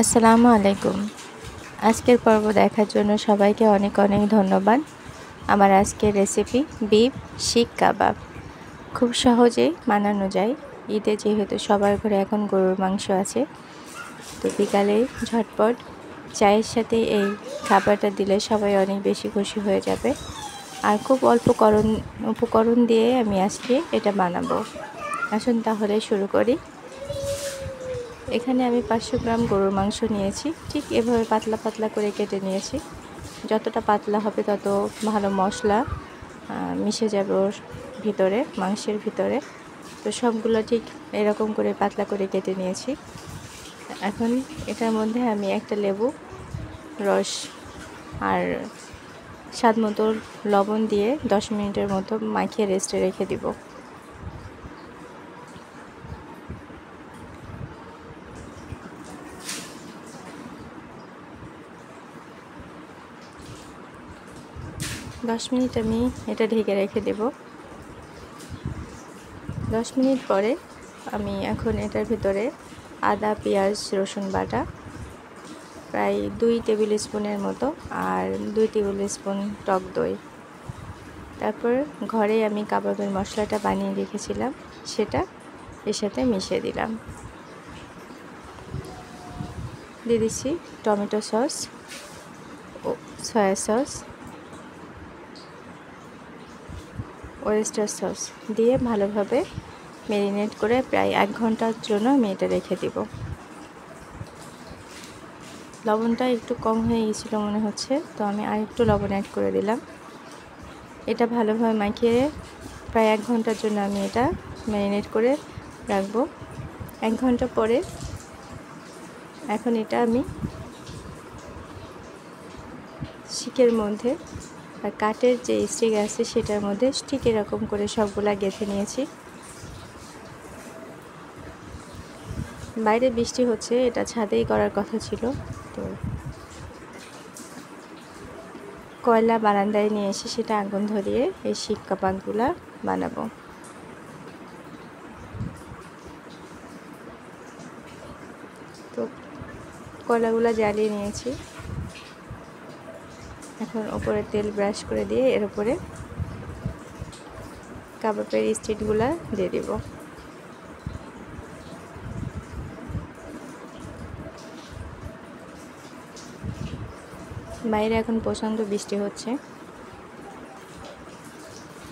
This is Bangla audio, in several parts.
আসসালামু আলাইকুম। আজকের পর্ব দেখার জন্য সবাইকে অনেক অনেক ধন্যবাদ। আমার আজকের রেসিপি বিফ শিক কাবাব। খুব সহজেই বানানো যায়। ঈদে যেহেতু সবার ঘরে এখন গরুর মাংস আছে, তো বিকালে ঝটপট চায়ের সাথে এই খাবারটা দিলে সবাই অনেক বেশি খুশি হয়ে যাবে। আর খুব অল্প উপকরণ দিয়ে আমি আজকে এটা বানাবো। আসুন তাহলে শুরু করি। এখানে আমি 500 গ্রাম গরুর মাংস নিয়েছি। ঠিক এভাবে পাতলা পাতলা করে কেটে নিয়েছি। যতটা পাতলা হবে তত ভালো মশলা মিশে যাবে ওর ভিতরে, মাংসের ভিতরে। তো সবগুলো ঠিক এরকম করে পাতলা করে কেটে নিয়েছি। এখন এটার মধ্যে আমি একটা লেবু রস আর স্বাদ মতো লবণ দিয়ে 10 মিনিটের মতো মাখিয়ে রেস্টে রেখে দিব। দশ মিনিট আমি এটা ঢেকে রেখে দেব। 10 মিনিট পরে আমি এখন এটার ভিতরে আদা, পেঁয়াজ, রসুন বাটা প্রায় 2 টেবিল স্পুনের মতো আর 2 টেবিল স্পুন টক দই, তারপর ঘরে আমি কাবাবের মশলাটা বানিয়ে রেখেছিলাম সেটা এর সাথে মিশিয়ে দিলাম। দিয়ে দিচ্ছি টমেটো সস ও সয়া সস, ওয়েস্টার সস দিয়ে ভালোভাবে ম্যারিনেট করে প্রায় 1 ঘন্টার জন্য আমি এটা রেখে দিব। লবণটা একটু কম হয়ে গেছিলো মনে হচ্ছে, তো আমি আরেকটু লবণ অ্যাড করে দিলাম। এটা ভালোভাবে মাখিয়ে প্রায় 1 ঘন্টার জন্য আমি এটা ম্যারিনেট করে রাখবো। 1 ঘন্টা পরে এখন এটা আমি শিকের মধ্যে আর কাঠের যে স্টিক আছে সেটার মধ্যে ঠিক এরকম করে সবগুলা গেঁথে নিয়েছি। বাইরে বৃষ্টি হচ্ছে, এটা ছাদেই করার কথা ছিল, তো কয়লা বারান্দায় নিয়ে এসে সেটা আগুন ধরিয়ে এই শিক কাবাবগুলা বানাবো। তো কয়লাগুলো জ্বালিয়ে নিয়েছি। এখন ওপরে তেল ব্রাশ করে দিয়ে এর উপরে কাবাবের স্টিকগুলা দিয়ে দিব। বাইরে এখন প্রচণ্ড বৃষ্টি হচ্ছে,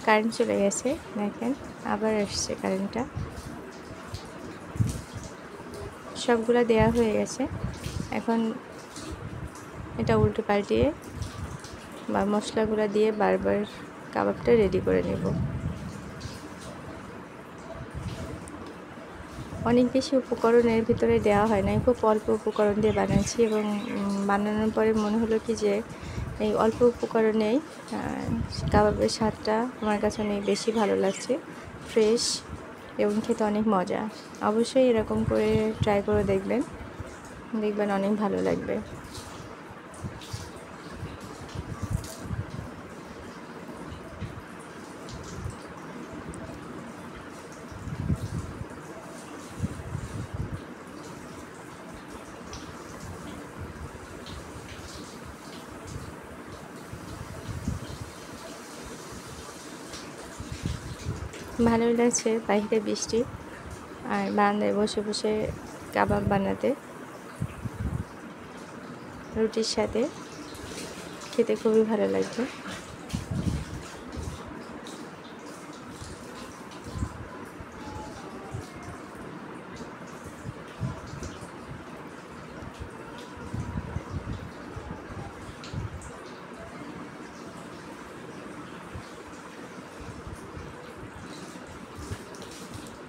কারেন্ট চলে গেছে, দেখেন আবার আসছে কারেন্টটা। সবগুলা দেয়া হয়ে গেছে। এখন এটা উল্টে পাল্টিয়ে বা মশলাগুলো দিয়ে বারবার কাবাবটা রেডি করে নেব। অনেক বেশি উপকরণ এর ভিতরে দেওয়া হয় না, খুব অল্প উপকরণ দিয়ে বানাচ্ছি এবং বানানোর পরে মনে হলো কি যে এই অল্প উপকরণেই কাবাবের স্বাদটা আমার কাছে অনেক বেশি ভালো লাগছে, ফ্রেশ এবং খেতে অনেক মজা। অবশ্যই এরকম করে ট্রাই করে দেখবেন অনেক ভালো লাগবে। ভালোই লাগছে বাইরে বৃষ্টি আর বারান্দায় বসে বসে কাবাব বানাতে, রুটির সাথে খেতে খুবই ভালো লাগবে।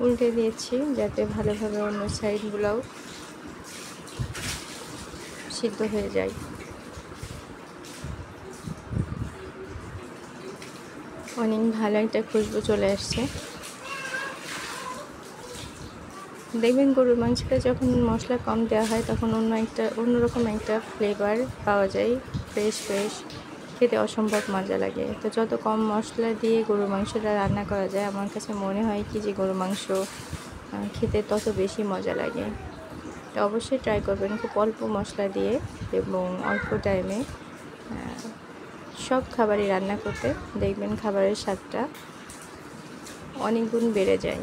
উল্টে দিয়েছি যাতে ভালোভাবে অন্য সাইডগুলোও সিদ্ধ হয়ে যায়। অনেক ভালো একটা খুশবু চলে আসছে। দেখবেন গরুর মাংসটা যখন মশলা কম দেওয়া হয় তখন অন্যরকম একটা ফ্লেভার পাওয়া যায়, ফ্রেশ খেতে অসম্ভব মজা লাগে। তো যত কম মশলা দিয়ে গরুর মাংসটা রান্না করা যায়, আমার কাছে মনে হয় কি যে গরুর মাংস খেতে তত বেশি মজা লাগে। তো অবশ্যই ট্রাই করবেন খুব অল্প মশলা দিয়ে এবং অল্প টাইমে সব খাবারই রান্না করতে, দেখবেন খাবারের স্বাদটা অনেক গুণ বেড়ে যায়।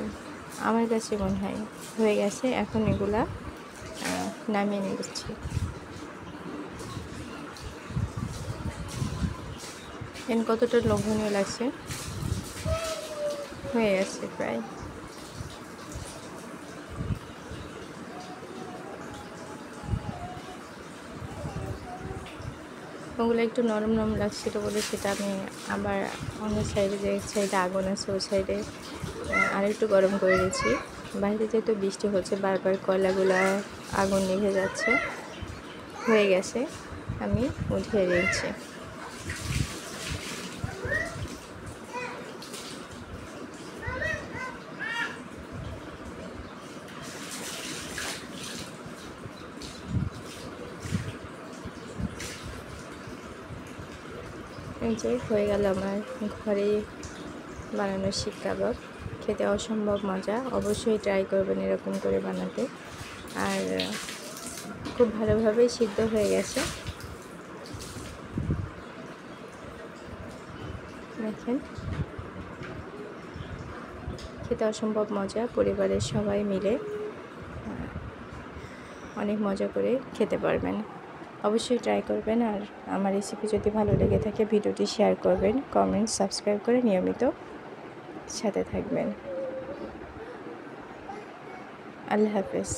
আমার কাছে মনে হয় হয়ে গেছে। এখন এগুলা নামিয়ে নিচ্ছি। কতটা লোভনীয় লাগছে, হয়ে গেছে প্রায়। ওগুলো একটু নরম নরম লাগছিল বলে সেটা আমি আবার অন্য সাইডে, যে সাইডে আগুন আছে ওই সাইডে আরেকটু গরম করে দিয়েছি। বাইরে যেহেতু বৃষ্টি হচ্ছে, বারবার কয়লাগুলা আগুন নিভে যাচ্ছে। হয়ে গেছে, আমি উঠিয়ে দিয়েছি। এই যে হয়ে গেল আমার ঘরে বানানো শিক কাবাব। খেতে অসম্ভব মজা, অবশ্যই ট্রাই করবেন এরকম করে বানাতে। আর খুব ভালোভাবেই সিদ্ধ হয়ে গেছে, দেখেন। খেতে অসম্ভব মজা, পরিবারের সবাই মিলে অনেক মজা করে খেতে পারবেন। অবশ্যই ট্রাই করবেন। আর আমার রেসিপি যদি ভালো লেগে থাকে ভিডিওটি শেয়ার করবেন, কমেন্ট, সাবস্ক্রাইব করে নিয়মিত সাথে থাকবেন। আল্লাহ হাফেজ।